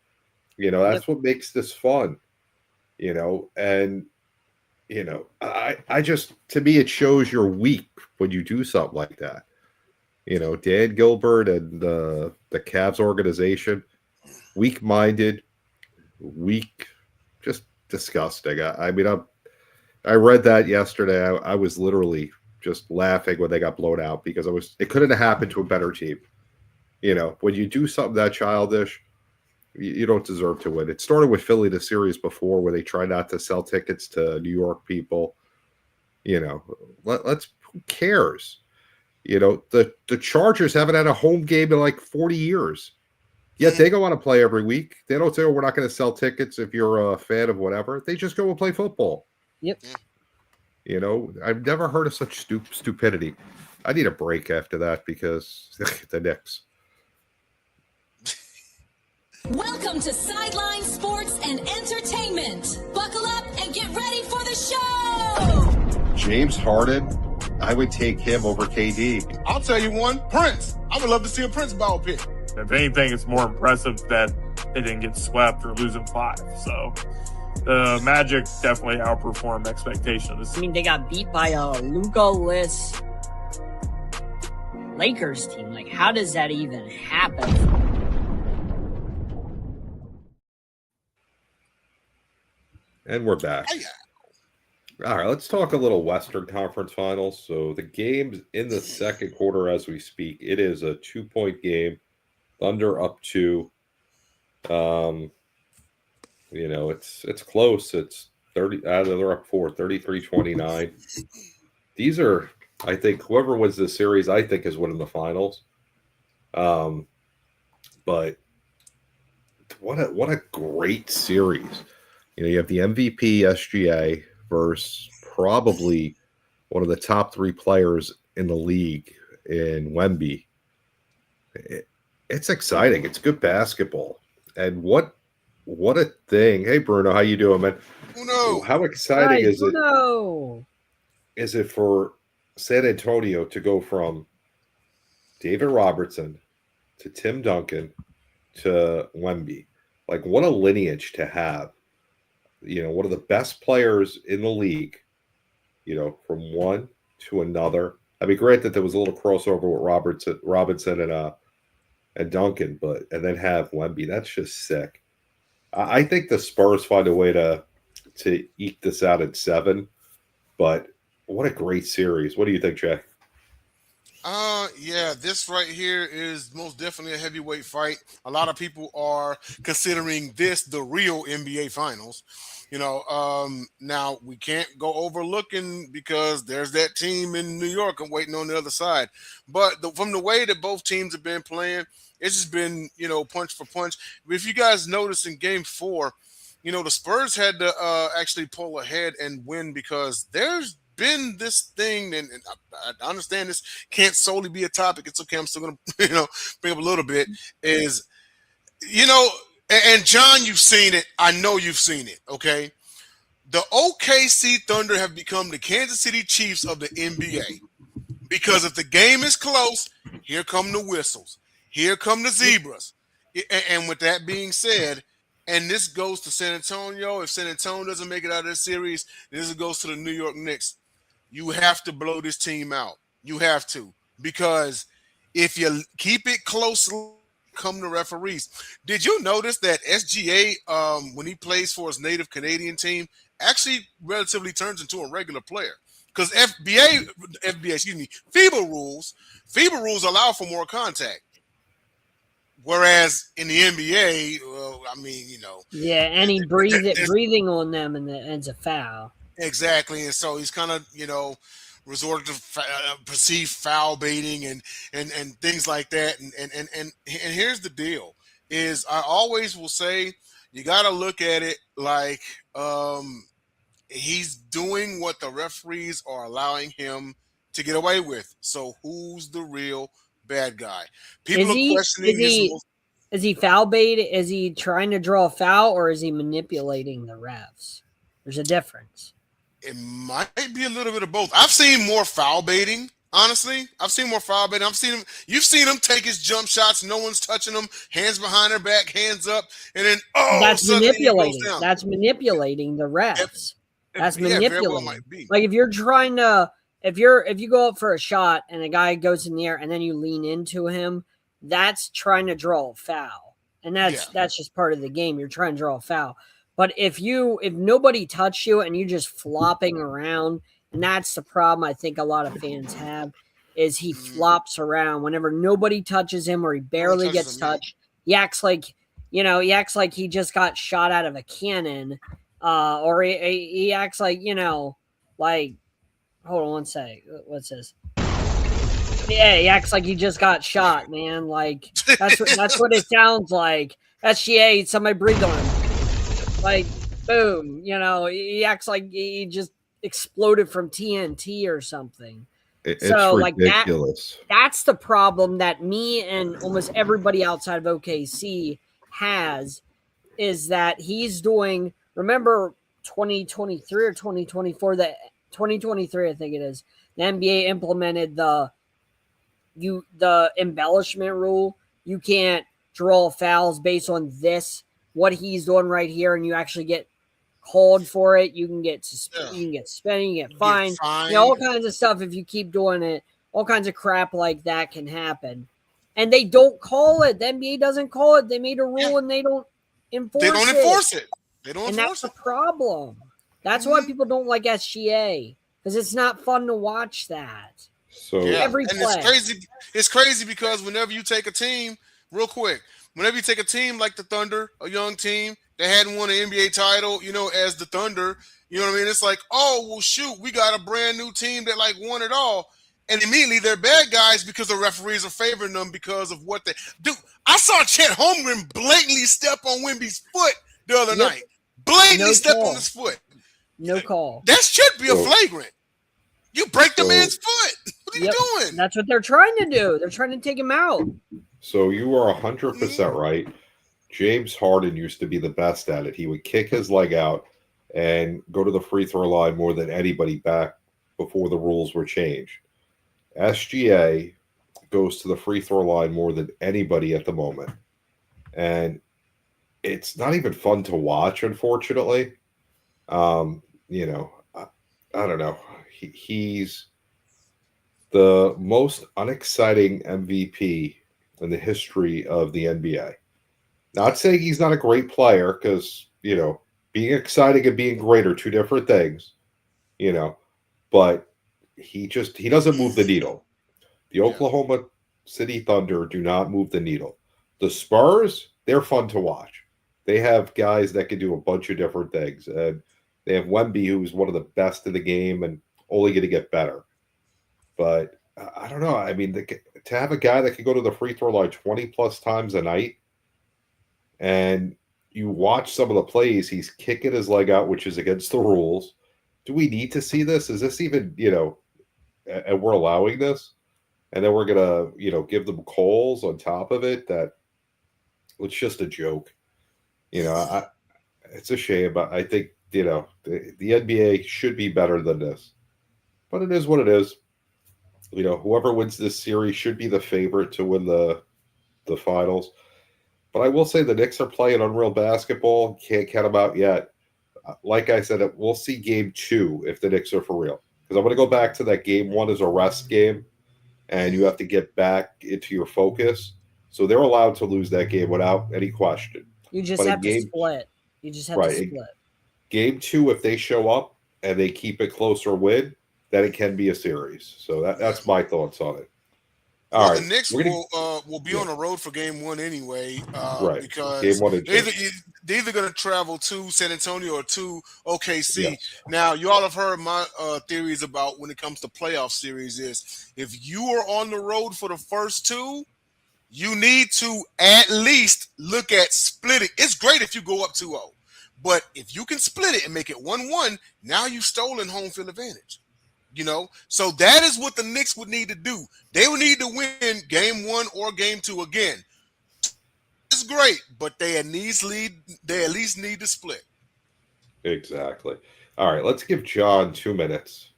That's what makes this fun. And I just, to me, it shows you're weak when you do something like that. Dan Gilbert and the Cavs organization, weak-minded, weak, just disgusting. I mean, I read that yesterday. I was literally just laughing when they got blown out because it couldn't have happened to a better team. You know, when you do something that childish, you don't deserve to win. It started with Philly the series before where they try not to sell tickets to New York people. You know, who cares? You know, the Chargers haven't had a home game in like 40 years. Yet they go on to play every week. They don't say, oh, we're not going to sell tickets if you're a fan of whatever. They just go and play football. Yep. You know, I've never heard of such stupidity. I need a break after that because the Knicks. Welcome to Sideline Sports and Entertainment. Buckle up and get ready for the show. James Harden, I would take him over KD. I'll tell you one, Prince. I would love to see a Prince biopic. If anything, it's more impressive that they didn't get swept or losing 5. So the Magic definitely outperformed expectations. I mean, they got beat by a Luka-less Lakers team. Like, how does that even happen? And we're back. All right, let's talk a little Western Conference Finals. So the game's in the second quarter as we speak. It is a 2-point game. Thunder up 2. You know, it's close. It's 30. They're up 4, 33-29. These are, I think, whoever wins this series, I think, is winning the finals. But what a great series. You know, you have the MVP SGA versus probably one of the top 3 players in the league in Wemby. It's exciting. It's good basketball. And what a thing. Hey, Bruno, how you doing, man? Bruno. How exciting is Bruno. Is it for San Antonio to go from David Robertson to Tim Duncan to Wemby? Like, what a lineage to have. You know, one of the best players in the league, you know, from one to another. I mean, granted, there was a little crossover with Robinson and Duncan, and then have Wemby. That's just sick. I think the Spurs find a way to eke this out at 7, but what a great series. What do you think, Jay? Yeah, this right here is most definitely a heavyweight fight. A lot of people are considering this the real NBA Finals. You know, now we can't go overlooking because there's that team in New York and waiting on the other side. But from the way that both teams have been playing, it's just been, you know, punch for punch. If you guys notice in Game 4, you know, the Spurs had to actually pull ahead and win because there's been this thing, and I understand this can't solely be a topic. It's okay. I'm still going to, you know, bring up a little bit is, you know, and John, you've seen it. I know you've seen it. Okay. The OKC Thunder have become the Kansas City Chiefs of the NBA because if the game is close, here come the whistles. Here come the zebras. And with that being said, and this goes to San Antonio. If San Antonio doesn't make it out of this series, this goes to the New York Knicks. You have to blow this team out. You have to. Because if you keep it close, come the referees. Did you notice that SGA, when he plays for his native Canadian team, actually relatively turns into a regular player? Because FIBA rules allow for more contact. Whereas in the NBA, well, I mean, you know. Yeah, any breathing on them and it's a foul. Exactly. And so he's kind of, you know, resorted to perceived foul baiting and things like that. And here's the deal is I always will say you got to look at it like he's doing what the referees are allowing him to get away with. So who's the real bad guy? People are questioning is he foul bait? Is he trying to draw a foul or is he manipulating the refs? There's a difference. It might be a little bit of both. I've seen more foul baiting, honestly. I've seen more foul baiting. You've seen him take his jump shots. No one's touching him. Hands behind their back, hands up, and then that's manipulating. That's manipulating the refs. That's manipulating. Well might be. Like if you're trying to, if you go up for a shot and a guy goes in the air and then you lean into him, that's trying to draw a foul, and that's just part of the game. You're trying to draw a foul. But if nobody touched you and you're just flopping around, and that's the problem I think a lot of fans have, is he flops around whenever nobody touches him or he barely gets touched. He acts like he just got shot out of a cannon, or he acts like like. Hold on one sec. What's this? Yeah, he acts like he just got shot, man. Like that's what it sounds like. SGA, somebody breathed on him. Like, boom, he acts like he just exploded from TNT or something. It's Like ridiculous. that's the problem that me and almost everybody outside of OKC has, is that he's doing, remember 2023 or 2024, that 2023, I think it is, the NBA implemented the embellishment rule. You can't draw fouls based on what he's doing right here, and you actually get called for it. You can get suspended, you can get suspended, you get fined. All kinds of stuff if you keep doing it. All kinds of crap like that can happen. And they don't call it. The NBA doesn't call it. They made a rule and they don't enforce it. And that's the problem. That's why people don't like SGA, because it's not fun to watch that. So every play. It's crazy because whenever you take a team, real quick, whenever you take a team like the Thunder, a young team that hadn't won an NBA title, as the Thunder, you know what I mean? It's like, oh, well, shoot, we got a brand new team that won it all. And immediately they're bad guys because the referees are favoring them because of what they do. I saw Chet Holmgren blatantly step on Wemby's foot the other night. Blatantly step on his foot. No call. That should be a flagrant. You break the man's foot. What are you doing? That's what they're trying to do. They're trying to take him out. So you are 100% right. James Harden used to be the best at it. He would kick his leg out and go to the free throw line more than anybody back before the rules were changed. SGA goes to the free throw line more than anybody at the moment. And it's not even fun to watch, unfortunately. I don't know. He's the most unexciting MVP in the history of the NBA. Not saying he's not a great player, because, being exciting and being great are two different things, but he doesn't move the needle. The Oklahoma City Thunder do not move the needle. The Spurs, they're fun to watch. They have guys that can do a bunch of different things. And they have Wemby, who's one of the best in the game and only going to get better. But I don't know. I mean, to have a guy that can go to the free throw line 20-plus times a night, and you watch some of the plays, he's kicking his leg out, which is against the rules. Do we need to see this? Is this even, and we're allowing this? And then we're going to, give them calls on top of it? It's just a joke. It's a shame, but I think, the NBA should be better than this. But it is what it is. Whoever wins this series should be the favorite to win the finals. But I will say the Knicks are playing unreal basketball. Can't count them out yet. Like I said, we'll see game 2 if the Knicks are for real. Because I'm going to go back to that game 1 as a rest game, and you have to get back into your focus. So they're allowed to lose that game without any question. You just have to split. You just have to split. Game 2, if they show up and they keep it close or win, then it can be a series. So that's my thoughts on it. All right. The Knicks will be on the road for game 1 anyway, because game 1 they're either going to travel to San Antonio or to OKC. Yes. Now, you all have heard my theories about when it comes to playoff series is if you are on the road for the first 2, you need to at least look at splitting. It's great if you go up 2-0, but if you can split it and make it 1-1, now you've stolen home field advantage. So that is what the Knicks would need to do. They would need to win game 1 or game 2 again. It's great, but they at least need to split. Exactly. All right, let's give John 2 minutes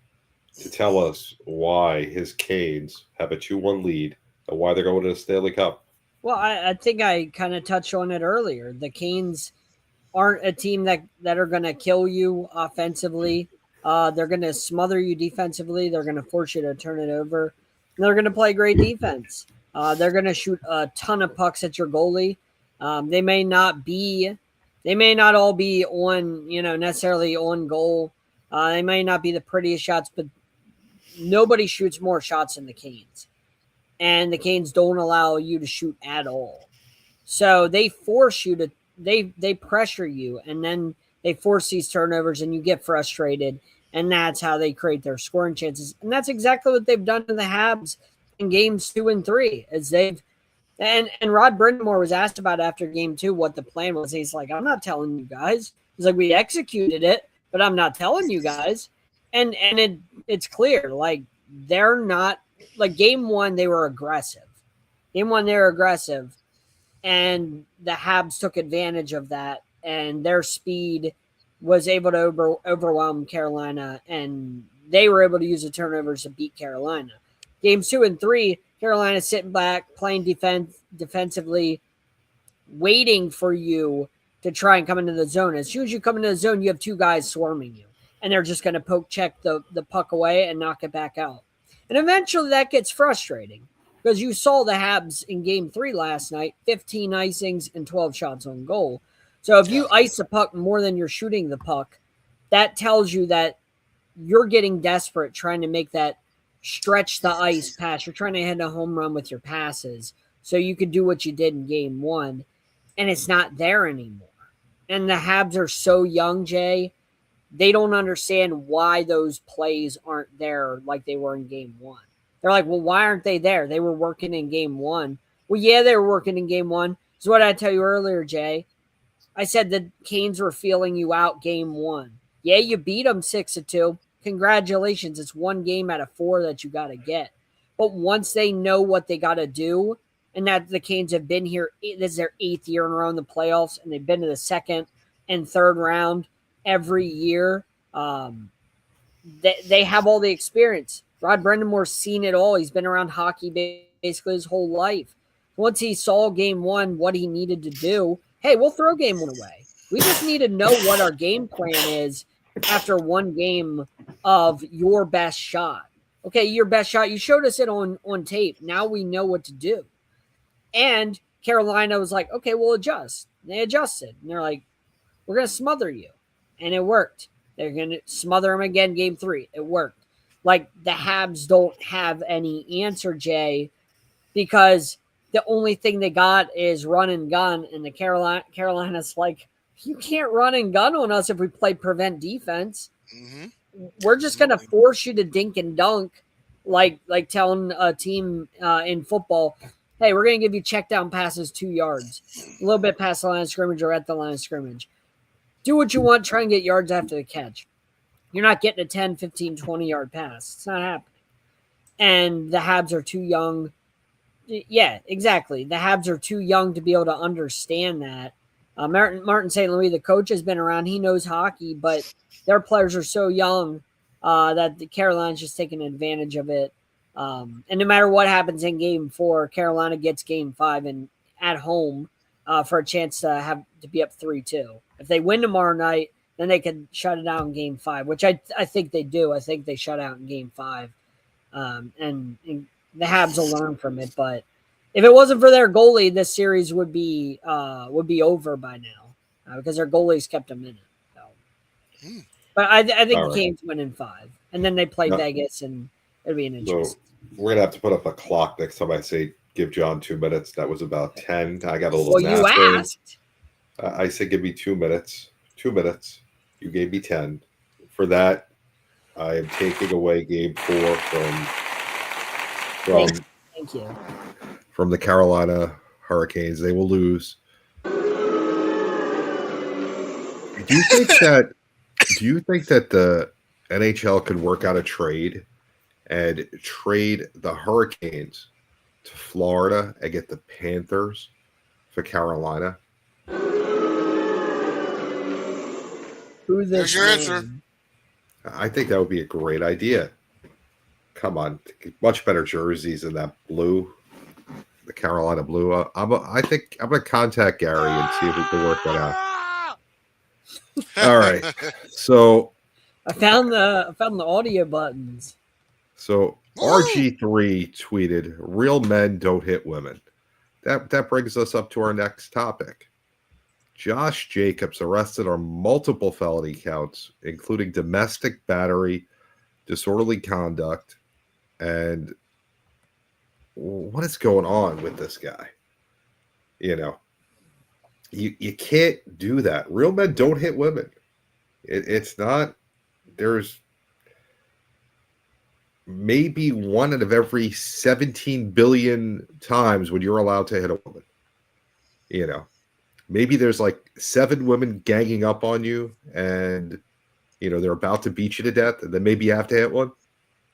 to tell us why his Canes have a 2-1 lead and why they're going to the Stanley Cup. Well, I think I kind of touched on it earlier. The Canes aren't a team that are going to kill you offensively. They're going to smother you defensively. They're going to force you to turn it over. And they're going to play great defense. They're going to shoot a ton of pucks at your goalie. They may not be They may not all be on, necessarily on goal. They may not be the prettiest shots, but nobody shoots more shots than the Canes. And the Canes don't allow you to shoot at all. So they force you to, they pressure you, and then they force these turnovers, and you get frustrated, and that's how they create their scoring chances. And that's exactly what they've done to the Habs in games 2 and 3, as they've and Rod Brindamore was asked about after game 2 what the plan was. He's like, I'm not telling you guys. He's like, we executed it, but I'm not telling you guys. And it's clear, like, they're not, like, game 1 they were aggressive. Game 1 they were aggressive, and the Habs took advantage of that, and their speed was able to overwhelm Carolina, and they were able to use the turnovers to beat Carolina. Games 2 and 3, Carolina sitting back, playing defensively, waiting for you to try and come into the zone. As soon as you come into the zone, you have 2 guys swarming you, and they're just going to poke check the puck away and knock it back out. And eventually that gets frustrating, because you saw the Habs in game 3 last night, 15 icings and 12 shots on goal. So if you ice the puck more than you're shooting the puck, that tells you that you're getting desperate trying to make that stretch the ice pass. You're trying to hit a home run with your passes so you could do what you did in game 1, and it's not there anymore. And the Habs are so young, Jay. They don't understand why those plays aren't there like they were in game 1. They're like, well, why aren't they there? They were working in game 1. Well, yeah, they were working in game 1. It's what I tell you earlier, Jay. I said the Canes were feeling you out game 1. Yeah, you beat them 6-2. Congratulations. It's 1 game out of 4 that you got to get. But once they know what they got to do, and that the Canes have been here, this is their 8th year in a row in the playoffs, and they've been to the 2nd and 3rd round every year. They have all the experience. Rod Brendamore's seen it all. He's been around hockey basically his whole life. Once he saw game 1, what he needed to do, hey, we'll throw game 1 away. We just need to know what our game plan is after 1 game of your best shot. Okay, your best shot. You showed us it on tape. Now we know what to do. And Carolina was like, okay, we'll adjust. They adjusted. And they're like, we're going to smother you. And it worked. They're going to smother them again game 3. It worked. Like, the Habs don't have any answer, Jay, because the only thing they got is run and gun. And the Carolina's like, you can't run and gun on us if we play prevent defense. Mm-hmm. We're just going to force you to dink and dunk, like telling a team in football, hey, we're going to give you check down passes 2 yards, a little bit past the line of scrimmage or at the line of scrimmage. Do what you want, try and get yards after the catch. You're not getting a 10, 15, 20-yard pass. It's not happening. And the Habs are too young. Yeah, exactly. The Habs are too young to be able to understand that. Martin St. Louis, the coach, has been around. He knows hockey, but their players are so young that the Carolina's just taking advantage of it. And no matter what happens in game 4, Carolina gets game 5 and at home for a chance to be up 3-2. If they win tomorrow night, then they could shut it out in game 5, which I think they do. I think they shut out in game 5. And the Habs will learn from it. But if it wasn't for their goalie, this series would be over by now because their goalies kept them in it. So. But I think the Canes win in 5. And then they play Vegas, and it'll be an interesting. So we're going to have to put up a clock next time I say give John 2 minutes. That was about 10. I got a little nap. Well, you asked. I said give me 2 minutes. 2 minutes. You gave me 10. For that, I am taking away game 4 Thank you. From the Carolina Hurricanes. They will lose. Do you think that the NHL could work out a trade and trade the Hurricanes to Florida and get the Panthers for Carolina? There's your answer. I think that would be a great idea. Come on, much better jerseys than that blue, the Carolina blue. I think I'm going to contact Gary and see if we can work that out. All right, so I found the audio buttons. So RG3 tweeted, "Real men don't hit women." That brings us up to our next topic. Josh Jacobs arrested on multiple felony counts, including domestic battery, disorderly conduct, and what is going on with this guy? You know, you can't do that. Real men don't hit women. It's not. There's maybe one out of every 17 billion times when you're allowed to hit a woman. You know, maybe there's like 7 women ganging up on you and, you know, they're about to beat you to death, and then maybe you have to hit one.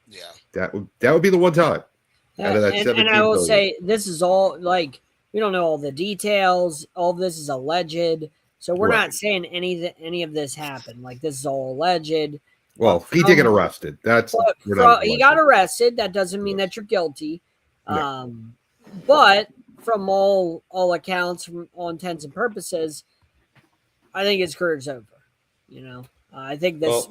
Yeah. That would be the one time. Out of that And I will 17 billion. say this is all like we don't know all the details. All of this is alleged, so we're Right. not saying any of this happened. Like this is all alleged. Well, he did get arrested. That's He got arrested. That doesn't mean that you're guilty. No. But from all accounts, from all intents and purposes, I think his career's over. You know, I think this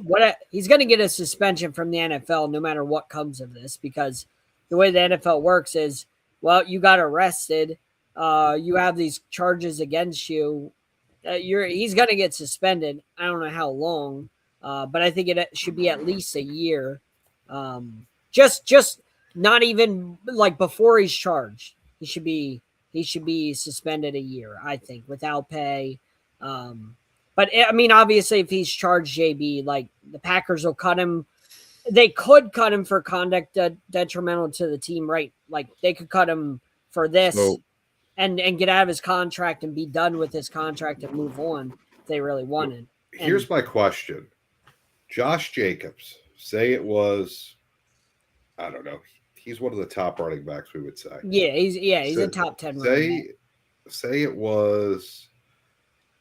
he's going to get a suspension from the NFL no matter what comes of this, because the way the NFL works is, well, you got arrested, you have these charges against you, he's going to get suspended. I don't know how long, but I think it should be at least a year. Just not even like before he's charged. He should be suspended a year, I think, without pay. But I mean, obviously, if he's charged, JB, like the Packers will cut him. They could cut him for conduct detrimental to the team, right? Like they could cut him for this and get out of his contract and be done with his contract and move on if they really wanted. Here's my question. Josh Jacobs, say it was, I don't know, he's one of the top running backs, we would say. Yeah, he's a top 10 running back. Say it was,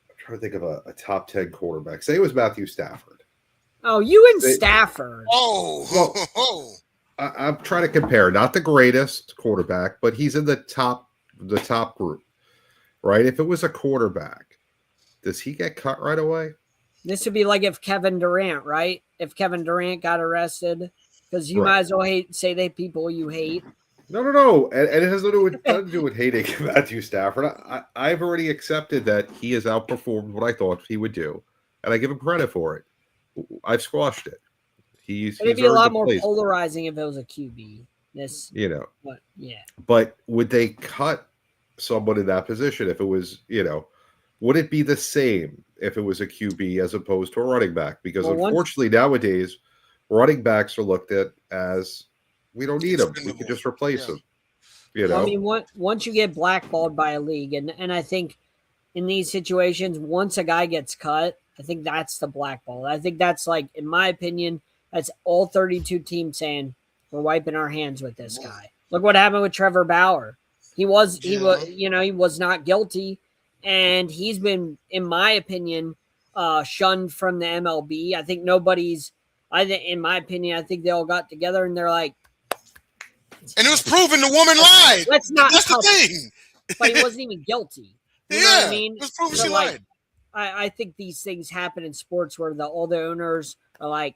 I'm trying to think of a top 10 quarterback. Say it was Matthew Stafford. Oh, you and Stafford. Well, I'm trying to compare, not the greatest quarterback, but he's in the top group, right? If it was a quarterback, does he get cut right away? This would be like if Kevin Durant, right? If Kevin Durant got arrested, because you might as well say they people you hate. No. And it has nothing to do with hating Matthew Stafford. I've already accepted that he has outperformed what I thought he would do, and I give him credit for it. I've squashed it. It'd be a lot more polarizing if it was a QB. But would they cut someone in that position if it was, would it be the same if it was a QB as opposed to a running back? Because unfortunately nowadays, running backs are looked at as, we don't need them. We can just replace them. I mean, once you get blackballed by a league, and I think in these situations, once a guy gets cut, I think that's the blackball. I think that's like, in my opinion, that's all 32 teams saying we're wiping our hands with this guy. Look what happened with Trevor Bauer. He was not guilty, and he's been, in my opinion, shunned from the MLB. I think in my opinion, I think they all got together and they're like, and it was proven the woman lied. That's the thing. But he wasn't even guilty. You know what I mean? It was proven she lied. I think these things happen in sports where all the owners are like,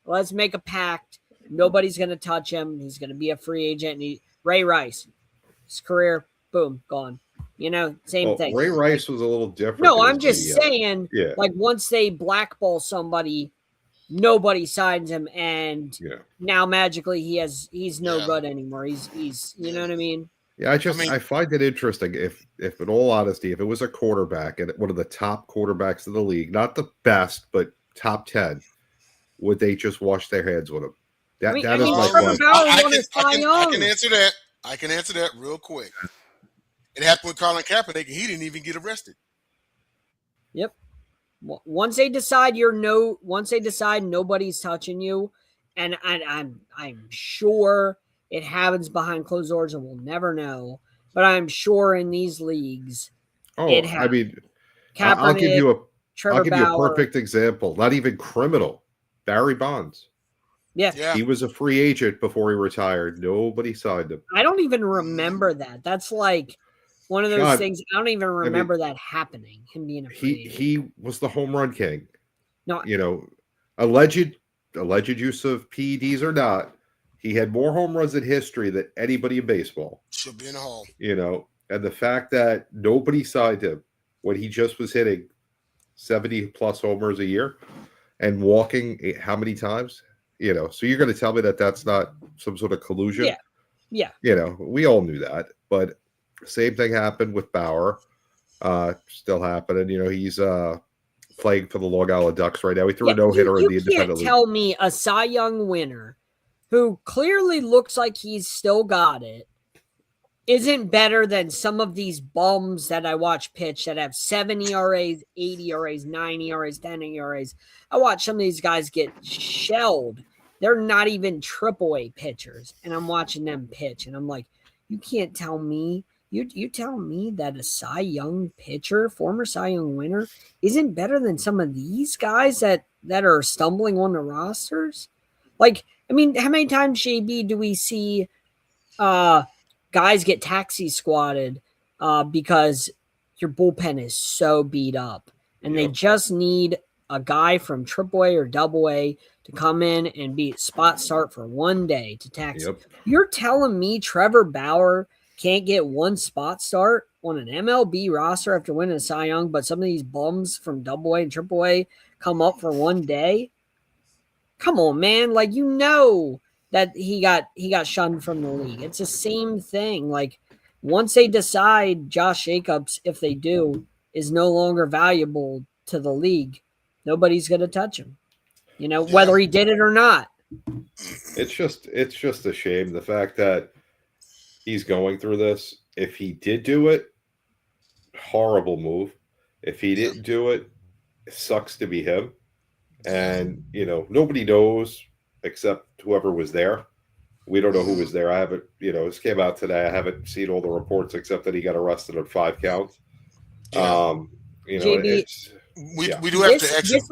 let's make a pact. Nobody's going to touch him. He's going to be a free agent. And Ray Rice, his career, boom, gone. Same thing. Ray Rice was a little different. No, I'm just saying, like once they blackball somebody, nobody signs him, and now magically he's no good anymore. He's you know what I mean? Yeah, I find it interesting if in all honesty, if it was a quarterback and one of the top quarterbacks in the league, not the best, but top 10, would they just wash their hands with him? That is my question. I can answer that. I can answer that real quick. It happened with Colin Kaepernick, and he didn't even get arrested. Yep. Once they decide nobody's touching you, and I'm sure it happens behind closed doors and we'll never know, but I'm sure in these leagues it happens. I mean, Kaepernick, I'll give you a Bauer. Perfect example. Not even criminal. Barry Bonds. Yeah. He was a free agent before he retired. Nobody signed him. I don't even remember that. That's like one of those things. I don't even remember that happening. Him being a free agent. He was the home run king. No, alleged use of PEDs or not, he had more home runs in history than anybody in baseball. Should be in the hall. And the fact that nobody signed him, when he just was hitting 70 plus homers a year and walking how many times? So you're going to tell me that that's not some sort of collusion? Yeah. We all knew that, but same thing happened with Bauer. Still happening. He's playing for the Long Island Ducks right now. He threw a no-hitter in the independent league. You can't tell me a Cy Young winner who clearly looks like he's still got it isn't better than some of these bums that I watch pitch that have 7 ERAs, 8 ERAs, 9 ERAs, 10 ERAs. I watch some of these guys get shelled. They're not even AAA pitchers, and I'm watching them pitch, and I'm like, you can't tell me. You tell me that a Cy Young pitcher, former Cy Young winner, isn't better than some of these guys that are stumbling on the rosters? Like, I mean, how many times, JB, do we see guys get taxi squatted because your bullpen is so beat up, and they just need a guy from AAA or AA to come in and be spot start for one day to taxi. You're telling me Trevor Bauer can't get one spot start on an MLB roster after winning a Cy Young, but some of these bums from AA and AAA come up for one day? Come on, man. Like, that he got shunned from the league. It's the same thing. Like, once they decide Josh Jacobs, if they do, is no longer valuable to the league, nobody's going to touch him, whether he did it or not. It's just a shame, the fact that he's going through this. If he did do it, horrible move. If he didn't do it, it sucks to be him. And, nobody knows except whoever was there. We don't know who was there. I haven't, this came out today. I haven't seen all the reports except that he got arrested on 5 counts. JB, we do have to exit.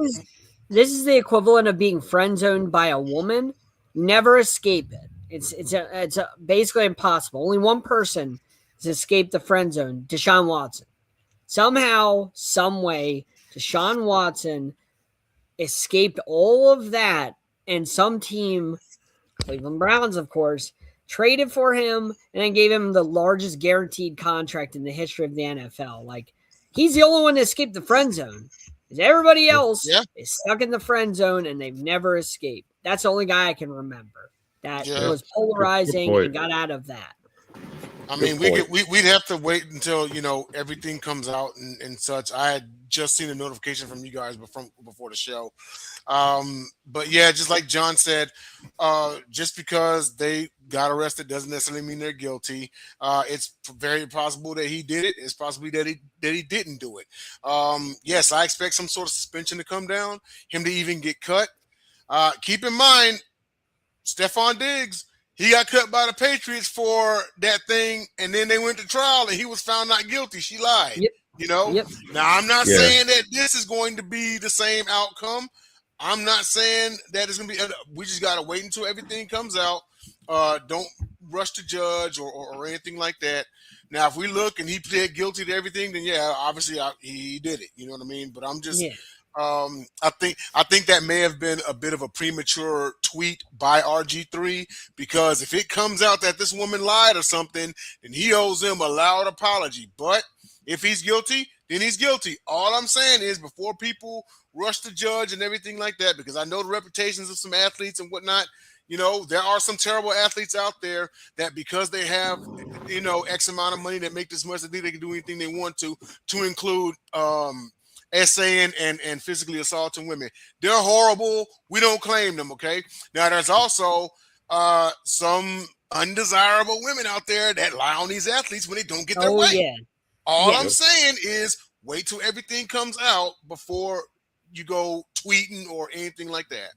This is the equivalent of being friend zoned by a woman. Never escape it. It's basically impossible. Only one person has escaped the friend zone, Deshaun Watson. Somehow, some way, Deshaun Watson escaped all of that, and some team, Cleveland Browns, of course, traded for him and then gave him the largest guaranteed contract in the history of the NFL. Like, he's the only one to escape the friend zone. Because everybody else is stuck in the friend zone and they've never escaped. That's the only guy I can remember that was polarizing and got out of that. I mean, we'd have to wait until everything comes out and such. I had just seen a notification from you guys before the show, but yeah, just like John said, just because they got arrested doesn't necessarily mean they're guilty. It's very possible that he did it. It's possibly that he didn't do it. Yes, I expect some sort of suspension to come down, him to even get cut. Keep in mind, Stephon Diggs. He got cut by the Patriots for that thing, and then they went to trial, and he was found not guilty. She lied. Now, I'm not saying that this is going to be the same outcome. I'm not saying that it's going to be – we just got to wait until everything comes out. Don't rush to judge or anything like that. Now, if we look and he pled guilty to everything, then, obviously he did it. You know what I mean? But I'm just I think that may have been a bit of a premature tweet by RG3, because if it comes out that this woman lied or something, then he owes him a loud apology. But if he's guilty, then he's guilty. All I'm saying is, before people rush to judge and everything like that, because I know the reputations of some athletes and whatnot, there are some terrible athletes out there that, because they have, X amount of money, that make this much, that they can do anything they want to include essaying and physically assaulting women. They're horrible. We don't claim them, okay? Now, there's also some undesirable women out there that lie on these athletes when they don't get their way. Yeah. All I'm saying is, wait till everything comes out before you go tweeting or anything like that.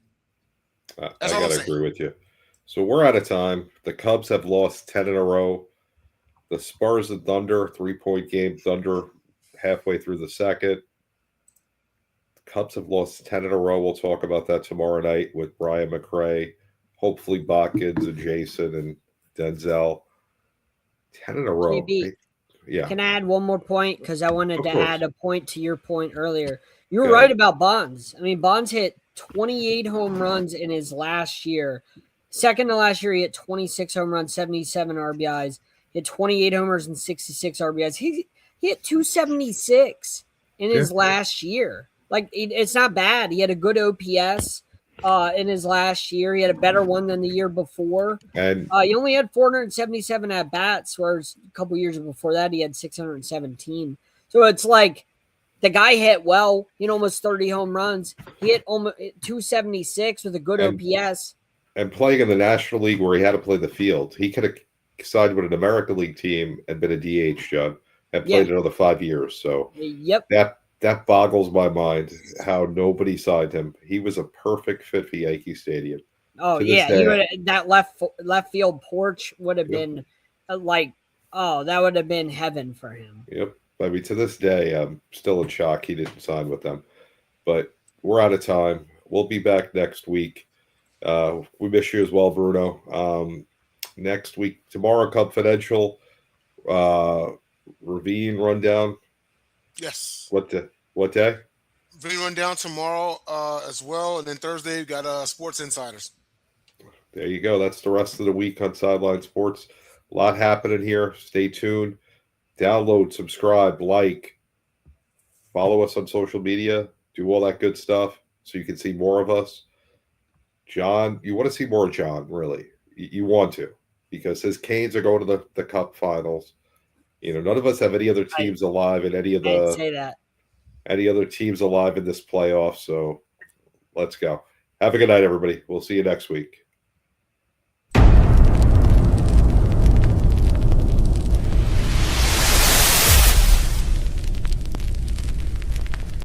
I got to agree with you. So we're out of time. The Cubs have lost 10 in a row. The Spurs and Thunder, 3-point game. Thunder halfway through the second. Cubs have lost 10 in a row. We'll talk about that tomorrow night with Brian McRae, hopefully Botkins and Jason and Denzel. 10 in a row. JB, yeah. Can I add one more point? Because I wanted to add a point to your point earlier. You were right about Bonds. I mean, Bonds hit 28 home runs in his last year. Second to last year, he hit 26 home runs, 77 RBIs. He had 28 homers and 66 RBIs. He hit 276 in his last year. Like, it's not bad. He had a good OPS in his last year. He had a better one than the year before. And He only had 477 at bats, whereas a couple years before that he had 617. So it's like the guy hit well. He had almost 30 home runs. He hit almost 276 with a good OPS. And playing in the National League where he had to play the field, he could have signed with an American League team and been a DH, John, and played another 5 years. So that boggles my mind how nobody signed him. He was a perfect fit for Yankee Stadium. Oh yeah, he would that left field porch would have been that would have been heaven for him. Yep. I mean, to this day, I'm still in shock he didn't sign with them. But we're out of time. We'll be back next week. We miss you as well, Bruno. Next week, tomorrow, Confidential, Ravine rundown. Yes. What day? Ravine rundown tomorrow as well, and then Thursday we got Sports Insiders. There you go. That's the rest of the week on Sideline Sports. A lot happening here. Stay tuned. Download, subscribe, like, follow us on social media. Do all that good stuff so you can see more of us. John, you want to see more of John, really. You want to, because his Canes are going to the Cup Finals. You know, none of us have any other teams alive in any of any other teams alive in this playoff. So let's go. Have a good night, everybody. We'll see you next week.